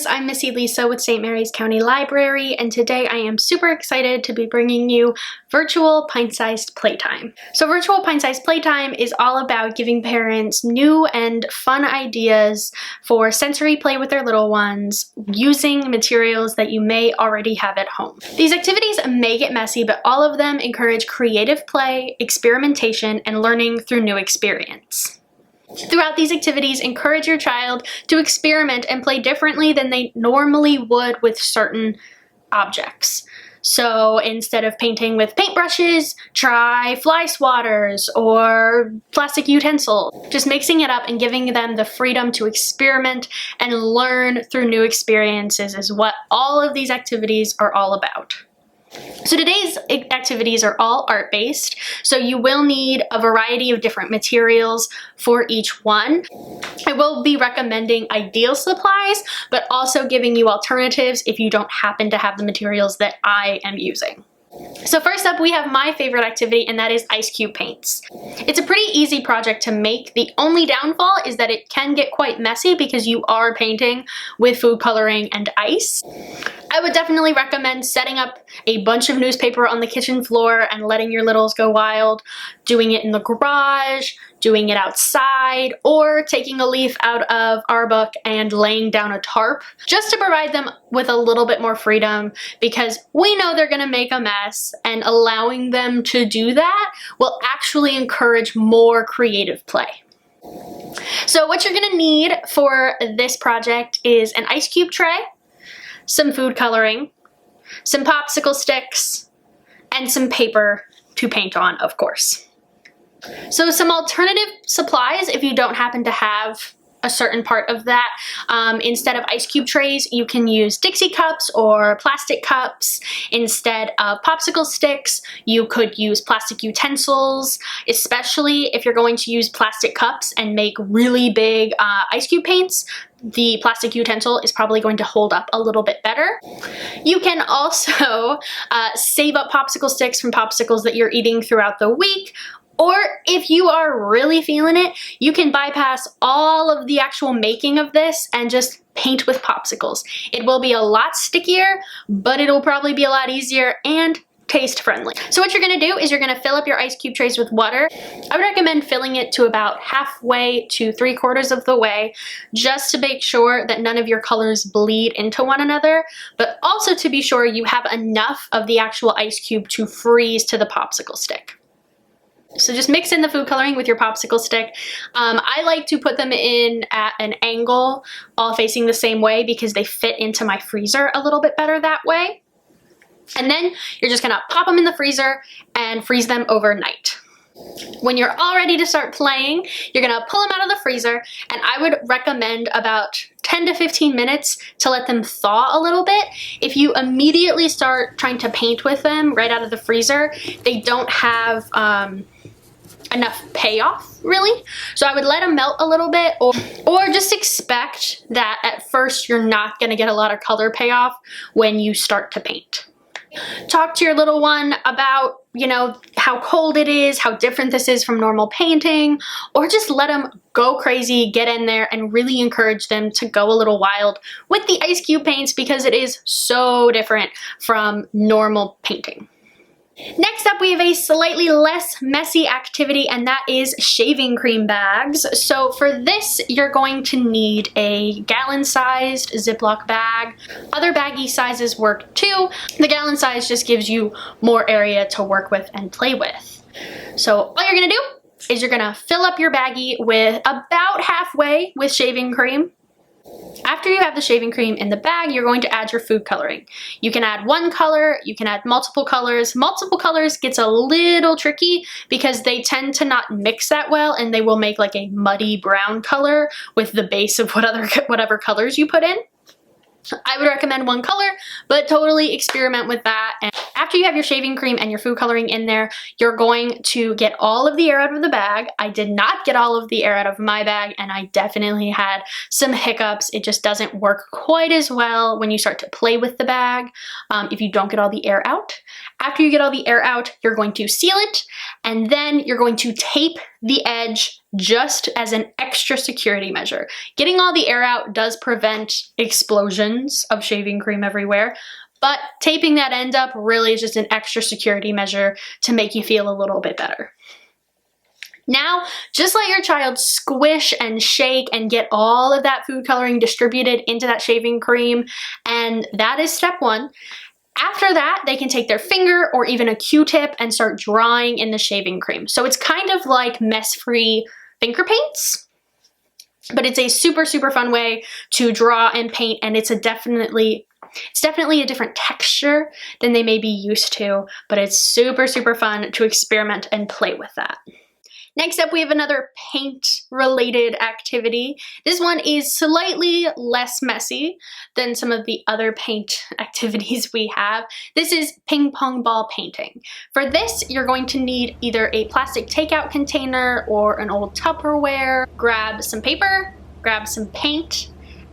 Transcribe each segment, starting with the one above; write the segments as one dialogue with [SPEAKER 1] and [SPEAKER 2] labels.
[SPEAKER 1] toddlers, I'm Miss Elisa with St. Mary's County Library, and today I am super excited to be bringing you virtual pint-sized playtime. So virtual pint-sized playtime is all about giving parents new and fun ideas for sensory play with their little ones using materials that you may already have at home. These activities may get messy, but all of them encourage creative play, experimentation, and learning through new experience. Throughout these activities, encourage your child to experiment and play differently than they normally would with certain objects. So instead of painting with paintbrushes, try fly swatters or plastic utensils. Just mixing it up and giving them the freedom to experiment and learn through new experiences is what all of these activities are all about. So today's activities are all art-based, so you will need a variety of different materials for each one. I will be recommending ideal supplies, but also giving you alternatives if you don't happen to have the materials that I am using. So first up, we have my favorite activity, and that is ice cube paints. It's a pretty easy project to make. The only downfall is that it can get quite messy because you are painting with food coloring and ice. I would definitely recommend setting up a bunch of newspaper on the kitchen floor and letting your littles go wild, doing it in the garage, doing it outside, or taking a leaf out of our book and laying down a tarp, just to provide them with a little bit more freedom, because we know they're gonna make a mess, and allowing them to do that will actually encourage more creative play. So what you're gonna need for this project is an ice cube tray, some food coloring, some popsicle sticks, and some paper to paint on, of course. So some alternative supplies, if you don't happen to have a certain part of that, instead of ice cube trays, you can use Dixie cups or plastic cups. Instead of popsicle sticks, you could use plastic utensils, especially if you're going to use plastic cups and make really big ice cube paints. The plastic utensil is probably going to hold up a little bit better. You can also save up popsicle sticks from popsicles that you're eating throughout the week. Or if you are really feeling it, you can bypass all of the actual making of this and just paint with popsicles. It will be a lot stickier, but it'll probably be a lot easier and taste friendly. So what you're gonna do is you're gonna fill up your ice cube trays with water. I would recommend filling it to about halfway to 3/4 of the way, just to make sure that none of your colors bleed into one another, but also to be sure you have enough of the actual ice cube to freeze to the popsicle stick. So just mix in the food coloring with your popsicle stick. I like to put them in at an angle, all facing the same way, because they fit into my freezer a little bit better that way. And then you're just gonna pop them in the freezer and freeze them overnight. When you're all ready to start playing, you're gonna pull them out of the freezer, and I would recommend about 10 to 15 minutes to let them thaw a little bit. If you immediately start trying to paint with them right out of the freezer, they don't have enough payoff, really. So I would let them melt a little bit, or just expect that at first you're not gonna get a lot of color payoff when you start to paint. Talk to your little one about, you know, how cold it is, how different this is from normal painting, or just let them go crazy, get in there, and really encourage them to go a little wild with the ice cube paints, because it is so different from normal painting. Next up, we have a slightly less messy activity, and that is shaving cream bags. So for this, you're going to need a gallon-sized Ziploc bag. Other baggie sizes work too. The gallon size just gives you more area to work with and play with. So all you're gonna do is you're gonna fill up your baggie with about halfway with shaving cream. After you have the shaving cream in the bag, you're going to add your food coloring. You can add one color, you can add multiple colors. Multiple colors gets a little tricky because they tend to not mix that well, and they will make like a muddy brown color with the base of whatever colors you put in. I would recommend one color, but totally experiment with that. And after you have your shaving cream and your food coloring in there, you're going to get all of the air out of the bag. I did not get all of the air out of my bag, and I definitely had some hiccups. It just doesn't work quite as well when you start to play with the bag if you don't get all the air out. After you get all the air out, you're going to seal it, and then you're going to tape the edge just as an extra security measure. Getting all the air out does prevent explosions of shaving cream everywhere, but taping that end up really is just an extra security measure to make you feel a little bit better. Now, just let your child squish and shake and get all of that food coloring distributed into that shaving cream, and that is step one. After that, they can take their finger or even a Q-tip and start drawing in the shaving cream. So it's kind of like mess-free finger paints, but it's a super, super fun way to draw and paint, and it's definitely a different texture than they may be used to, but it's super, super fun to experiment and play with that. Next up, we have another paint-related activity. This one is slightly less messy than some of the other paint activities we have. This is ping pong ball painting. For this, you're going to need either a plastic takeout container or an old Tupperware. Grab some paper, grab some paint,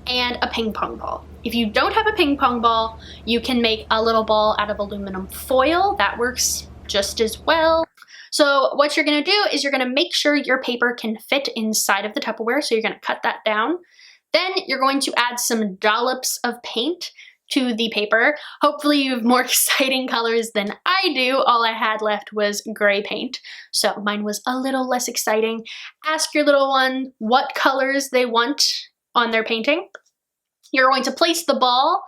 [SPEAKER 1] and a ping pong ball. If you don't have a ping pong ball, you can make a little ball out of aluminum foil. That works just as well. So what you're gonna do is you're gonna make sure your paper can fit inside of the Tupperware, so you're gonna cut that down. Then you're going to add some dollops of paint to the paper. Hopefully you have more exciting colors than I do. All I had left was gray paint, so mine was a little less exciting. Ask your little one what colors they want on their painting. You're going to place the ball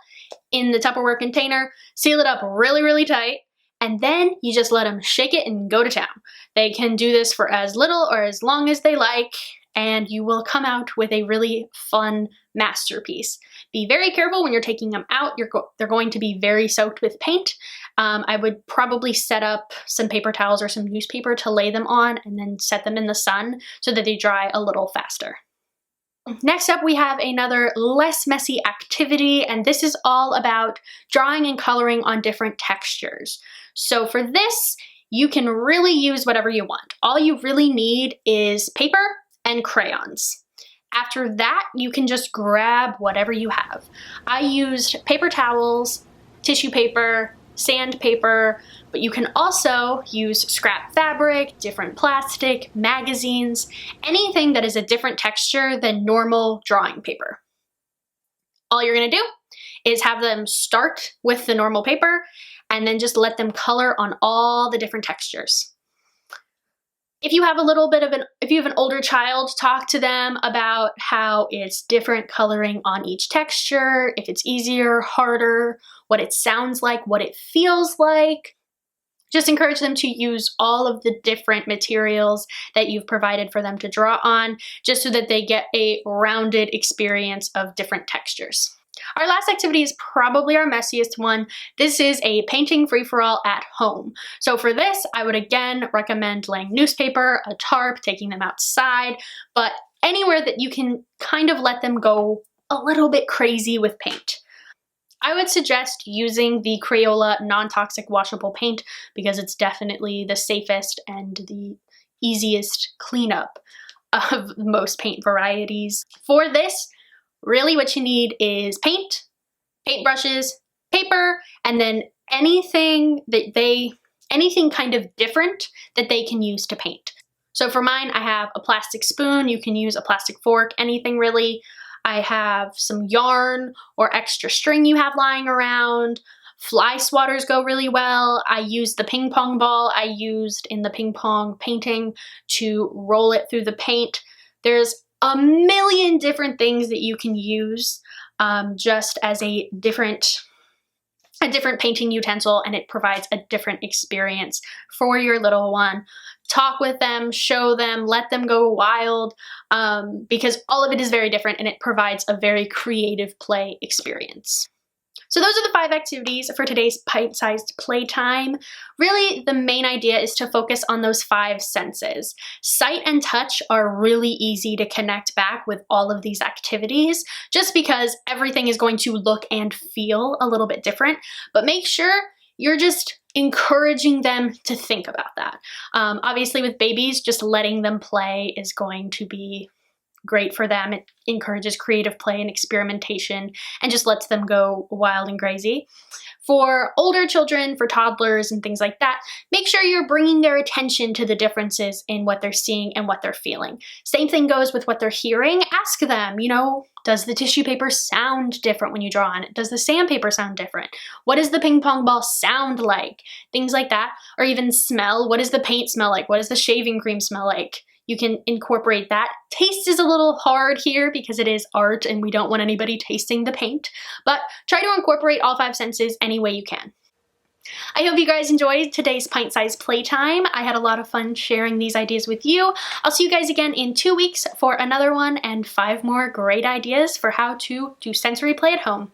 [SPEAKER 1] in the Tupperware container, seal it up really, really tight, and then you just let them shake it and go to town. They can do this for as little or as long as they like, and you will come out with a really fun masterpiece. Be very careful when you're taking them out. They're going to be very soaked with paint. I would probably set up some paper towels or some newspaper to lay them on and then set them in the sun so that they dry a little faster. Next up, we have another less messy activity, and this is all about drawing and coloring on different textures. So for this, you can really use whatever you want. All you really need is paper and crayons. After that, you can just grab whatever you have. I used paper towels, tissue paper, sandpaper, but you can also use scrap fabric, different plastic, magazines, anything that is a different texture than normal drawing paper. All you're gonna do is have them start with the normal paper and then just let them color on all the different textures. If you have an older child, talk to them about how it's different coloring on each texture, if it's easier, harder, what it sounds like, what it feels like. Just encourage them to use all of the different materials that you've provided for them to draw on, just so that they get a rounded experience of different textures. Our last activity is probably our messiest one. This is a painting free-for-all at home. So for this, I would again recommend laying newspaper, a tarp, taking them outside, but anywhere that you can kind of let them go a little bit crazy with paint. I would suggest using the Crayola non-toxic washable paint because it's definitely the safest and the easiest cleanup of most paint varieties. For this, really what you need is paint, paintbrushes, paper, and then anything kind of different that they can use to paint. So for mine, I have a plastic spoon. You can use a plastic fork, anything really. I have some yarn or extra string you have lying around. Fly swatters go really well. I use the ping pong ball I used in the ping pong painting to roll it through the paint. There's a million different things that you can use just as a different painting utensil, and it provides a different experience for your little one. Talk with them, show them, let them go wild, because all of it is very different and it provides a very creative play experience. So those are the 5 activities for today's Pint-Sized Playtime. Really, the main idea is to focus on those 5 senses. Sight and touch are really easy to connect back with all of these activities, just because everything is going to look and feel a little bit different, but make sure you're just encouraging them to think about that. Obviously with babies, just letting them play is going to be great for them. It encourages creative play and experimentation and just lets them go wild and crazy. For older children, for toddlers and things like that, make sure you're bringing their attention to the differences in what they're seeing and what they're feeling. Same thing goes with what they're hearing. Ask them, does the tissue paper sound different when you draw on it? Does the sandpaper sound different? What does the ping pong ball sound like? Things like that. Or even smell. What does the paint smell like? What does the shaving cream smell like? You can incorporate that. Taste is a little hard here because it is art and we don't want anybody tasting the paint, but try to incorporate all 5 senses any way you can. I hope you guys enjoyed today's pint-sized playtime. I had a lot of fun sharing these ideas with you. I'll see you guys again in 2 weeks for another one and 5 more great ideas for how to do sensory play at home.